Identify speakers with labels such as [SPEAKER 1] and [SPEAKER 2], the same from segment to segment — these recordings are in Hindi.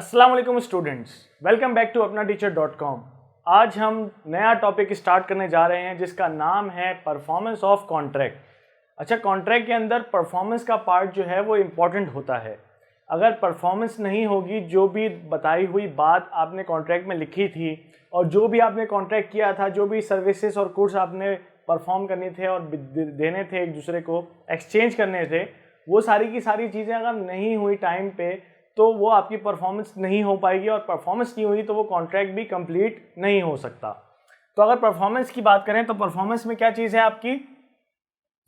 [SPEAKER 1] अस्सलाम वालेकुम स्टूडेंट्स, वेलकम बैक टू अपना टीचर.com। आज हम नया टॉपिक स्टार्ट करने जा रहे हैं जिसका नाम है परफॉर्मेंस ऑफ कॉन्ट्रैक्ट। अच्छा, कॉन्ट्रैक्ट के अंदर परफॉर्मेंस का पार्ट जो है वो इम्पॉर्टेंट होता है। अगर परफॉर्मेंस नहीं होगी, जो भी बताई हुई बात आपने कॉन्ट्रैक्ट में लिखी थी और जो भी आपने कॉन्ट्रैक्ट किया था, जो भी सर्विसेज और कोर्स आपने परफॉर्म करने थे और देने थे, एक दूसरे को एक्सचेंज करने थे, वो सारी की सारी चीज़ें अगर नहीं हुई टाइम पे तो वो आपकी परफॉर्मेंस नहीं हो पाएगी और परफॉर्मेंस नहीं हुई तो वो कॉन्ट्रैक्ट भी कंप्लीट नहीं हो सकता। तो अगर परफॉर्मेंस की बात करें तो परफॉर्मेंस में क्या चीज़ है आपकी,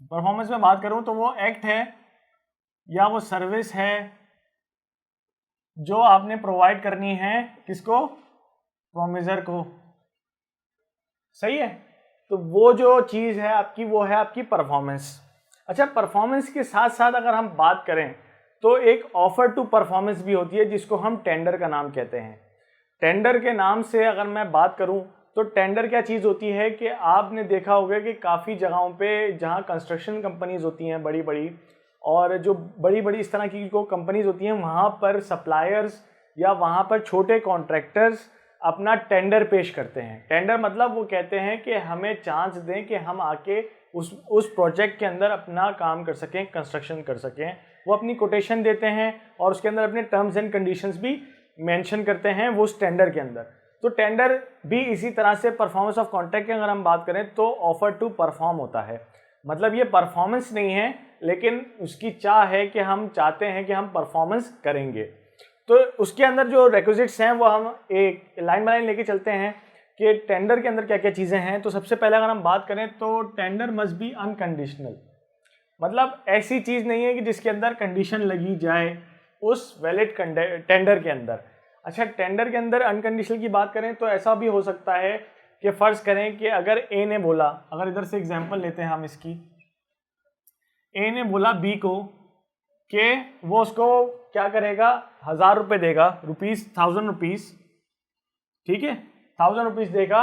[SPEAKER 1] परफॉर्मेंस में बात करूं तो वो एक्ट है या वो सर्विस है जो आपने प्रोवाइड करनी है, किसको, प्रोमिसर को। सही है, तो वो जो चीज़ है आपकी वो है आपकी परफॉर्मेंस। अच्छा, परफॉर्मेंस के साथ साथ अगर हम बात करें तो एक ऑफर टू परफॉर्मेंस भी होती है जिसको हम टेंडर का नाम कहते हैं। टेंडर के नाम से अगर मैं बात करूं तो टेंडर क्या चीज़ होती है कि आपने देखा होगा कि काफ़ी जगहों पे जहां कंस्ट्रक्शन कंपनीज होती हैं बड़ी बड़ी, और जो बड़ी बड़ी इस तरह की जो कंपनीज होती हैं, वहां पर सप्लायर्स या वहां पर छोटे कॉन्ट्रैक्टर्स अपना टेंडर पेश करते हैं। टेंडर मतलब वो कहते हैं कि हमें चांस दें कि हम आके उस प्रोजेक्ट के अंदर अपना काम कर सकें, कंस्ट्रक्शन कर सकें। वो अपनी कोटेशन देते हैं और उसके अंदर अपने टर्म्स एंड कंडीशंस भी मेंशन करते हैं वो उस टेंडर के अंदर। तो टेंडर भी इसी तरह से परफॉर्मेंस ऑफ कॉन्ट्रैक्ट की अगर हम बात करें तो ऑफर टू परफॉर्म होता है। मतलब ये परफॉर्मेंस नहीं है, लेकिन उसकी चाह है कि हम चाहते हैं कि हम परफॉर्मेंस करेंगे। तो उसके अंदर जो रिक्विजिट्स हैं वो हम एक लाइन बाय लाइन लेके चलते हैं कि टेंडर के अंदर क्या क्या चीज़ें हैं। तो सबसे पहले अगर हम बात करें तो टेंडर मस्ट बी अनकंडीशनल। मतलब ऐसी चीज़ नहीं है कि जिसके अंदर कंडीशन लगी जाए उस वैलिड टेंडर के अंदर। अच्छा, टेंडर के अंदर अनकंडीशनल की बात करें तो ऐसा भी हो सकता है कि फ़र्ज़ करें कि अगर ए ने बोला, अगर इधर से एग्जांपल लेते हैं हम इसकी, ए ने बोला बी को कि वो उसको क्या करेगा, 1000 रुपये देगा, रुपीज़ 1000 रुपीज़, ठीक है, 1000 रुपीज़ देगा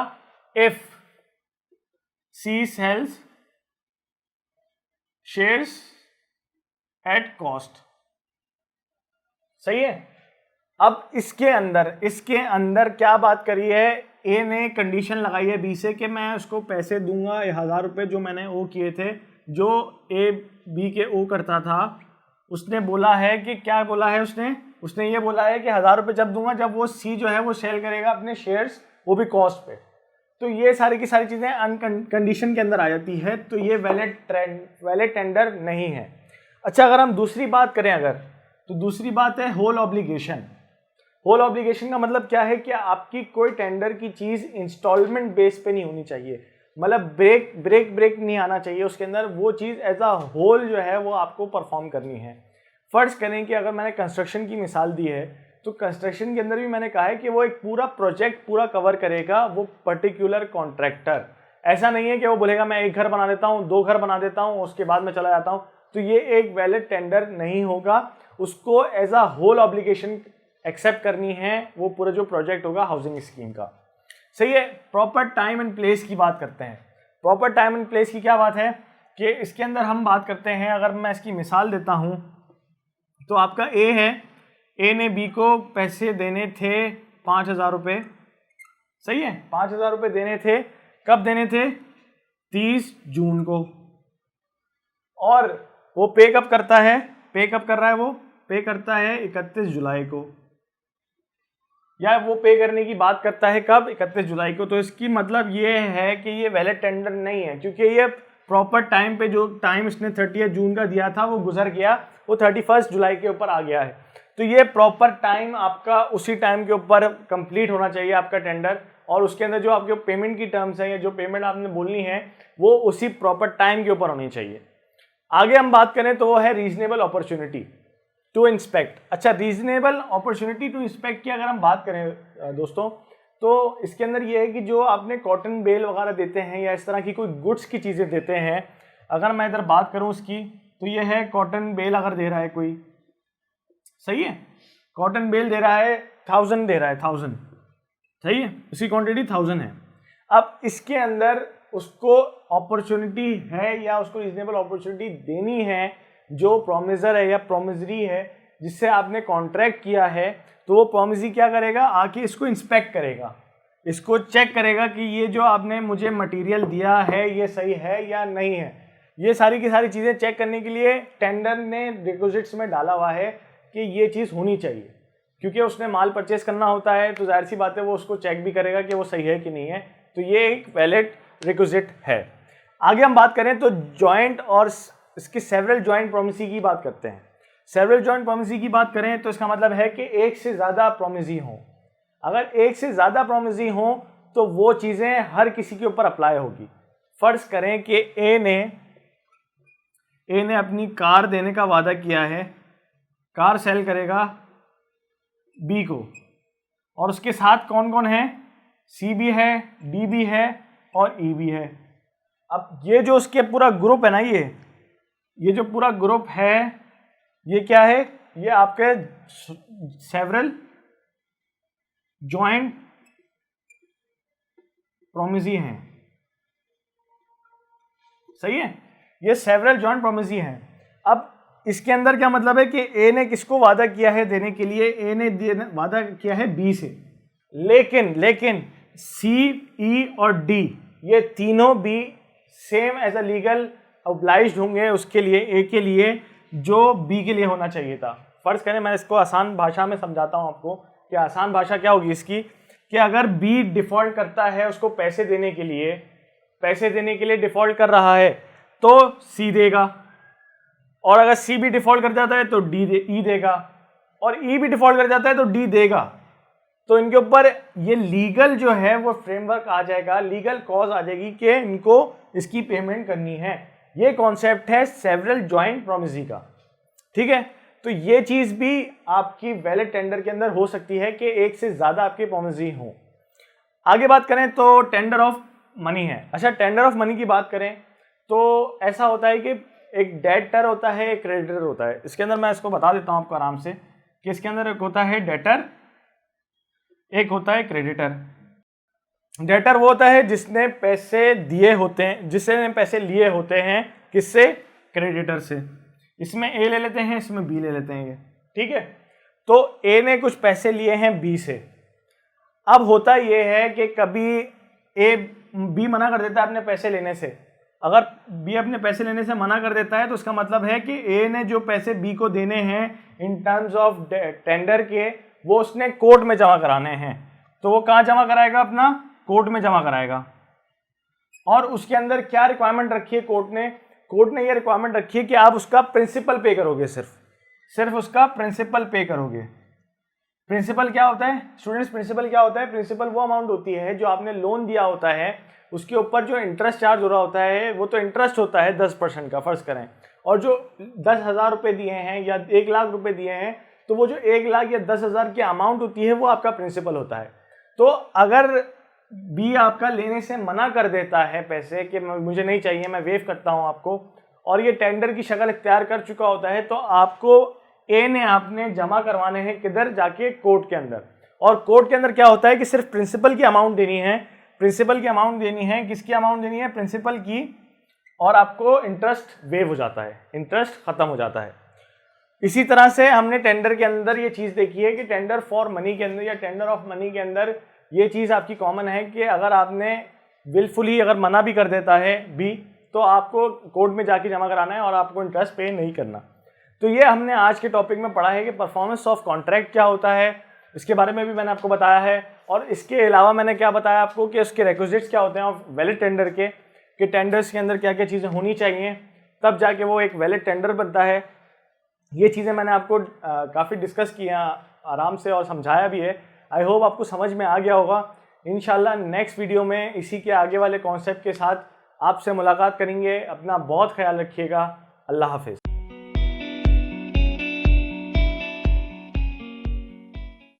[SPEAKER 1] if C sells shares at cost. सही है। अब इसके अंदर क्या बात करी है, ए ने कंडीशन लगाई है बी से कि मैं उसको पैसे दूंगा 1000 रुपये जो मैंने ओ किए थे, जो ए बी के ओ करता था। उसने बोला है कि क्या बोला है, उसने ये बोला है कि 1000 रुपये जब दूंगा जब वो सी जो है वो सेल करेगा अपने शेयर्स, वो भी कॉस्ट पे। तो ये सारी की सारी चीज़ें अनकंडीशन के अंदर आ जाती है, तो ये वैलिड टेंडर नहीं है। अच्छा, अगर हम दूसरी बात करें तो दूसरी बात है होल ऑब्लिगेशन। होल ऑब्लिगेशन का मतलब क्या है कि आपकी कोई टेंडर की चीज़ इंस्टॉलमेंट बेस पे नहीं होनी चाहिए। मतलब ब्रेक नहीं आना चाहिए उसके अंदर। वो चीज़ एज अ होल जो है वो आपको परफॉर्म करनी है। फर्ज करें कि अगर मैंने कंस्ट्रक्शन की मिसाल दी है तो कंस्ट्रक्शन के अंदर भी मैंने कहा है कि वो एक पूरा प्रोजेक्ट पूरा कवर करेगा वो पर्टिकुलर कॉन्ट्रैक्टर। ऐसा नहीं है कि वो बोलेगा मैं एक घर बना देता हूँ, 2 घर बना देता हूँ, उसके बाद मैं चला जाता हूँ। तो ये एक वैलिड टेंडर नहीं होगा। उसको as a whole obligation accept करनी है वो पूरा जो प्रोजेक्ट होगा हाउसिंग स्कीम का। सही है। प्रॉपर टाइम एंड प्लेस की बात करते हैं। प्रॉपर टाइम एंड प्लेस की क्या बात है कि इसके अंदर हम बात करते हैं, अगर मैं इसकी मिसाल देता हूं तो आपका ए है, ए ने बी को पैसे देने थे 5000 रुपये। सही है, 5000 रुपये देने थे। कब देने थे, 30 जून को। और वो पे कब करता है, पे कब कर रहा है, वो पे करता है 31 जुलाई को, या वो पे करने की बात करता है कब, 31 जुलाई को। तो इसकी मतलब ये है कि ये वैलिड टेंडर नहीं है, क्योंकि ये प्रॉपर टाइम पे जो टाइम इसने 30 जून का दिया था वो गुजर गया, वो 31 जुलाई के ऊपर आ गया है। तो ये प्रॉपर टाइम आपका उसी टाइम के ऊपर कंप्लीट होना चाहिए आपका टेंडर, और उसके अंदर जो आपके पेमेंट की टर्म्स हैं या जो पेमेंट आपने बोलनी है वो उसी प्रॉपर टाइम के ऊपर होनी चाहिए। आगे हम बात करें तो वो है रीजनेबल अपॉर्चुनिटी टू इंस्पेक्ट। अच्छा, रीजनेबल अपॉर्चुनिटी टू इंस्पेक्ट की अगर हम बात करें दोस्तों, तो इसके अंदर ये है कि जो आपने कॉटन बेल वगैरह देते हैं या इस तरह की कोई गुड्स की चीज़ें देते हैं, अगर मैं इधर बात करूं उसकी, तो ये है कॉटन बेल अगर दे रहा है कोई, सही है, कॉटन बेल दे रहा है 1000 दे रहा है, 1000, सही है, उसकी क्वांटिटी 1000 है। अब इसके अंदर उसको अपॉर्चुनिटी है या उसको रीजनेबल अपॉर्चुनिटी देनी है, जो प्रोमिसर है या प्रोमिसरी है जिससे आपने कॉन्ट्रैक्ट किया है, तो वो प्रॉमिसी क्या करेगा, आके इसको इंस्पेक्ट करेगा, इसको चेक करेगा कि ये जो आपने मुझे मटेरियल दिया है ये सही है या नहीं है। ये सारी की सारी चीज़ें चेक करने के लिए टेंडर ने रिक्विजिट्स में डाला हुआ है कि ये चीज़ होनी चाहिए, क्योंकि उसने माल परचेस करना होता है, तो जाहिर सी बात है वो उसको चेक भी करेगा कि वो सही है कि नहीं है। तो ये एक वैलिड रिक्विजिट है। आगे हम बात करें तो जॉइंट और इसकी सेवरल जॉइंट प्रॉमिसी की बात करते हैं। सेवरल जॉइंट प्रॉमिसी की बात करें तो इसका मतलब है कि एक से ज़्यादा प्रॉमिसी हो। अगर एक से ज़्यादा प्रॉमिसी हो तो वो चीज़ें हर किसी के ऊपर अप्लाई होगी। फर्ज करें कि ए ने अपनी कार देने का वादा किया है, कार सेल करेगा बी को, और उसके साथ कौन कौन है, सी भी है, डी भी है और ई भी है। अब ये जो उसके पूरा ग्रुप है ना, ये जो पूरा ग्रुप है ये क्या है, ये आपके सेवरल जॉइंट प्रॉमिसी हैं। सही है, ये सेवरल जॉइंट प्रॉमिसी हैं। अब इसके अंदर क्या मतलब है कि ए ने किसको वादा किया है देने के लिए, ए ने वादा किया है बी से, लेकिन सी, ई और डी ये तीनों भी same as a legal obliged होंगे उसके लिए, ए के लिए, जो बी के लिए होना चाहिए था। फर्ज करें, मैं इसको आसान भाषा में समझाता हूं आपको कि आसान भाषा क्या होगी इसकी, कि अगर बी डिफॉल्ट करता है उसको पैसे देने के लिए डिफॉल्ट कर रहा है तो सी देगा, और अगर सी भी डिफॉल्ट कर जाता है तो ई देगा, और ई भी डिफॉल्ट कर जाता है तो डी देगा। तो इनके ऊपर ये लीगल जो है वो फ्रेमवर्क आ जाएगा, लीगल कॉज आ जाएगी कि इनको इसकी पेमेंट करनी है। ये कॉन्सेप्ट है सेवरल जॉइंट प्रॉमिसी का। ठीक है, तो ये चीज भी आपकी वैलिड टेंडर के अंदर हो सकती है कि एक से ज्यादा आपकी प्रॉमिसी हो। आगे बात करें तो टेंडर ऑफ मनी है। अच्छा, टेंडर ऑफ मनी की बात करें तो ऐसा होता है कि एक डेटर होता है, एक क्रेडिटर होता है। इसके अंदर मैं इसको बता देता हूं आपको आराम से कि इसके अंदर एक होता है डेटर, एक होता है क्रेडिटर। डेटर वो होता है जिसने पैसे दिए होते हैं, जिसने पैसे लिए होते हैं, किससे, क्रेडिटर से। इसमें ए ले लेते हैं, इसमें बी ले लेते हैं ये। ठीक है, तो ए ने कुछ पैसे लिए हैं बी से। अब होता ये है कि कभी बी मना कर देता है अपने पैसे लेने से। अगर बी अपने पैसे लेने से मना कर देता है तो उसका मतलब है कि ए ने जो पैसे बी को देने हैं इन टर्म्स ऑफ टेंडर के, वो उसने कोर्ट में जमा कराने हैं। तो वो कहाँ जमा कराएगा, अपना कोर्ट में जमा कराएगा। और उसके अंदर क्या रिक्वायरमेंट रखी है कोर्ट ने ये रिक्वायरमेंट रखी है कि आप उसका प्रिंसिपल पे करोगे, सिर्फ उसका प्रिंसिपल पे करोगे। प्रिंसिपल क्या होता है स्टूडेंट्स, प्रिंसिपल क्या होता है, प्रिंसिपल वो अमाउंट होती है जो आपने लोन दिया होता है, उसके ऊपर जो इंटरेस्ट चार्ज हो रहा होता है, वो तो इंटरेस्ट होता है 10% का फर्ज करें, और जो 10,000 रुपये दिए हैं या 1 लाख रुपए दिए हैं, तो वो जो 1 लाख या 10,000 की अमाउंट होती है वो आपका प्रिंसिपल होता है। तो अगर बी आपका लेने से मना कर देता है पैसे कि मुझे नहीं चाहिए, मैं वेव करता हूं आपको, और ये टेंडर की शक्ल इख्तियार कर चुका होता है, तो आपको ए ने आपने जमा करवाने हैं किधर, जाके कोर्ट के अंदर। और कोर्ट के अंदर क्या होता है कि सिर्फ प्रिंसिपल की अमाउंट देनी है, किसकी अमाउंट देनी है, प्रिंसिपल की, और आपको इंटरेस्ट वेव हो जाता है, इंटरेस्ट खत्म हो जाता है। इसी तरह से हमने टेंडर के अंदर ये चीज देखी है कि टेंडर फॉर मनी के अंदर या टेंडर ऑफ मनी के अंदर ये चीज आपकी कॉमन है कि अगर आपने विलफुली अगर मना भी कर देता है बी, तो आपको कोर्ट में जाके जमा कराना है और आपको इंटरेस्ट पे नहीं करना। तो ये हमने आज के टॉपिक में पढ़ा है कि परफॉर्मेंस ऑफ कॉन्ट्रैक्ट क्या होता है, इसके बारे में भी मैंने आपको बताया है, और इसके अलावा मैंने क्या बताया आपको कि उसके रिक्विजिट्स क्या होते हैं ऑफ वैलिड टेंडर के, कि टेंडर्स के अंदर क्या क्या चीज़ें होनी चाहिए, तब जाके वो एक वैलिड टेंडर बनता है। ये चीज़ें मैंने आपको काफ़ी डिस्कस किया आराम से और समझाया भी है। आई होप आपको समझ में आ गया होगा। इंशाल्लाह नेक्स्ट वीडियो में इसी के आगे वाले कॉन्सेप्ट के साथ आपसे मुलाकात करेंगे। अपना बहुत ख्याल रखिएगा। अल्लाह हाफिज़।